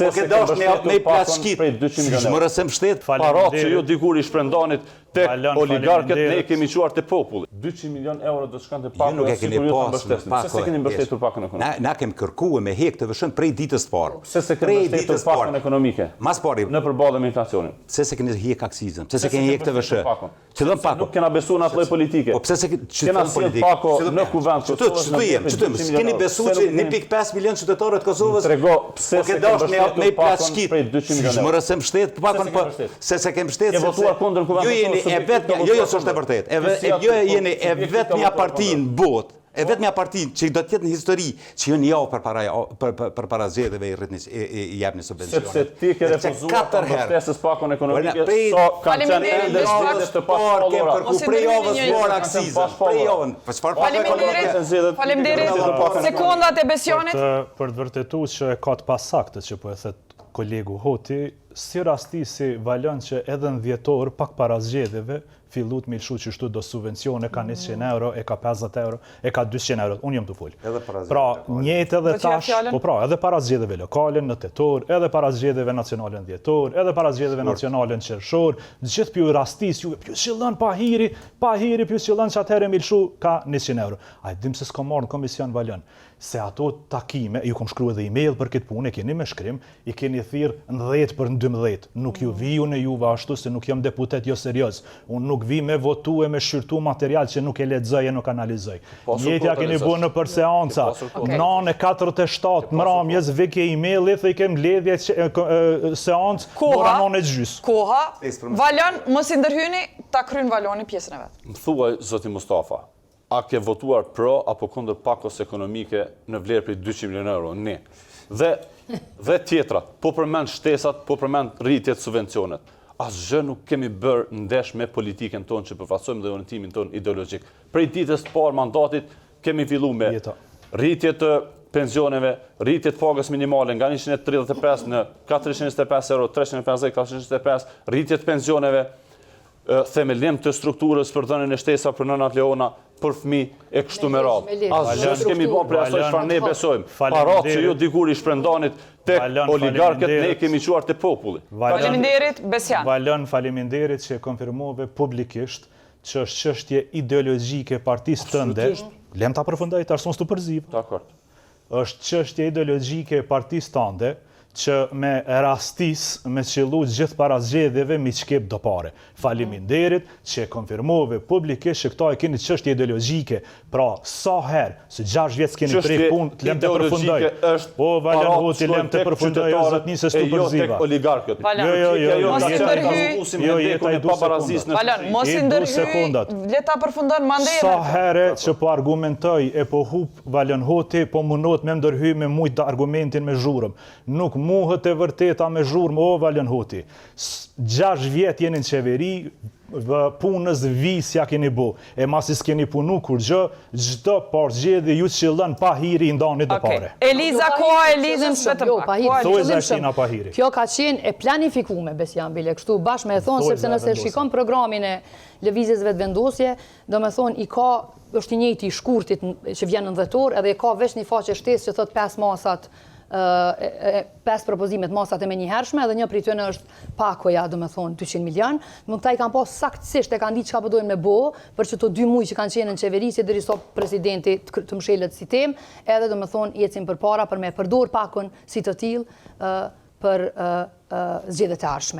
Po ke dash me i plaçkit. Shmërëse mbështet parat që ju dikur i shprendanit tek oligarkët, ne kemi quar të populli. 200 milion euro do të shkante pakën. Ju nuk e keni pas. Se keni mbështetur pakën ekonomike. Na kemi kërkuar me hek të vëshën prej ditës së parë. Pse se keni mbështetur pakën ekonomike? Mas pari. Në përballje me inflacionin. Pse se keni hek aksizën? Pse se keni hek të vëshë? Qëllëm pakën. Nuk kena besuar në atë lloj politike. Po pse se kena sjell pako në kuvend. Ç'të keni besuar që 1.5 milion qytetarë të Kosovës? Trego pse se keni me i plaçkit. Shmërëse mbështet pakën po se se kemi mbështet. E votuar kundër kuvendit. Ju jeni e vetmja, jo s'është e vërtetë. Ju jeni e vetmja parti në botë. E vetmja parti që do të jetë në histori që ju një javë për para zgjedhjeve i jepni subvencione. Sepse ti ke refuzuar të mbështesësh pakon ekonomike, so kanë qenë ende zgjedhje të pashpallura. Prej javës mor aksizën, prej javën. Po çfarë pakon ekonomike? Faleminderit. Sekondat e Besionit. Për të vërtetuar që e ka të pasaktë që po e thet kolegu Hoti, si rasti si Valon që edhe në dhjetor pak para zgjedhjeve fillut me lëshu që shtu do subvencione, ka 100 euro, e ka 50 euro, e ka 200 euro. Unë jam të full. Pra, njëjtë edhe tash, edhe para zgjedhjeve lokale në tetor, edhe para zgjedhjeve nacionale në dhjetor, edhe para zgjedhjeve nacionale në qershor, gjithë pju rastis, ju pju qëllën pa hiri, pju qëllën që atëherë me lëshu ka 100 euro. A dim se s'ka marrë në komision Valon, se ato takime, ju kom shkru edhe email për këtë punë, e keni me shkrim, i keni thirr në 10 për në 12. Nuk ju viju në juve ashtu se nuk jam deputet jo serioz. Unë nuk vi me votu e me shqyrtu material që nuk e lexoj e nuk analizoj. Njëtja keni bu në për seanca. Nane 47 mramjes vike emaili dhe i kem ledhje seancë mora nane gjys. Koha. Valon, mos i ndërhyni, ta kryen Valoni pjesën e vet. Më thuaj, zoti Mustafa, a ke votuar pro apo kundër pakos ekonomike në vlerë për 200 milion euro? Ne. Dhe tjetrat, po përmend shtesat, po përmend rritjet subvencionet. Asgjë nuk kemi bërë ndesh me politiken tonë që përfaqësojmë dhe orientimin tonë ideologjik. Prej ditës së parë mandatit kemi filluar me rritje të pensioneve, rritje të pagës minimale nga 135 në 425 euro, 350, 425, rritje të pensioneve, themelim të strukturës për dhënien e shtesa për nënat leona, për fëmijë e kështu me radhë. Asgjë s'kemi bërë për asaj çfarë ne besojmë. Parat që ju dikur i shprendanit tek oligarkët, ne kemi quar te populli. Faleminderit, Besian. Valon, faleminderit që e konfirmove publikisht që është çështje ideologjike e partisë tënde. Lem ta përfundoj tash s'u përziv. Dakor. Është çështje ideologjike e partisë tënde që me rastis me qëllu gjithë para zgjedhjeve mi qkep do pare. Faleminderit që e konfirmove publikisht që këta e keni çështje ideologjike, pra sa herë, se 6 vjetë s'keni prej punë, të lem të përfundoj. Po, Valon Hoti, lem të përfundoj, o zotni se s'tu përziva. Valon, mos i ndërhyj, leta përfundon mandatin. Sa herë që po argumentoj e po hup Valon Hoti, po mundot me ndërhyj me mujt argumentin me zhurëm. Nuk muhët e vërteta me zhurmë, o Valon Hoti. 6 vjetë jeni në qeveri, punës visja keni bo. E masi s'keni punu kur gjdo par zgjedhje ju qëllën pa hiri i ndanit dhe pare. Eliza, koha Elizën shpetëm pak. Kjo ka qenë e planifikume, Besian Bile, kështu bashkë me e thonë, sepse nëse shikon programin e lëvizjesve të vendosje, do me thonë i ka, është i njëjti i shkurtit që vjen në dhjetor, edhe i ka veç një faqe shtesë që thot 5 masat 5 propozimet masat e me njëhershme, edhe një prej tyre është pakoja, do me thonë 200 milion. Më këta i kanë pas saktësisht e kanë ditë çka po dojnë me bo, për që to 2 muaj që kanë qenë në qeverisje deri sa presidenti të mshelet si temë, edhe do me thonë ecin përpara për me përdor pakon si të tillë për zgjedhjet e ardhshme.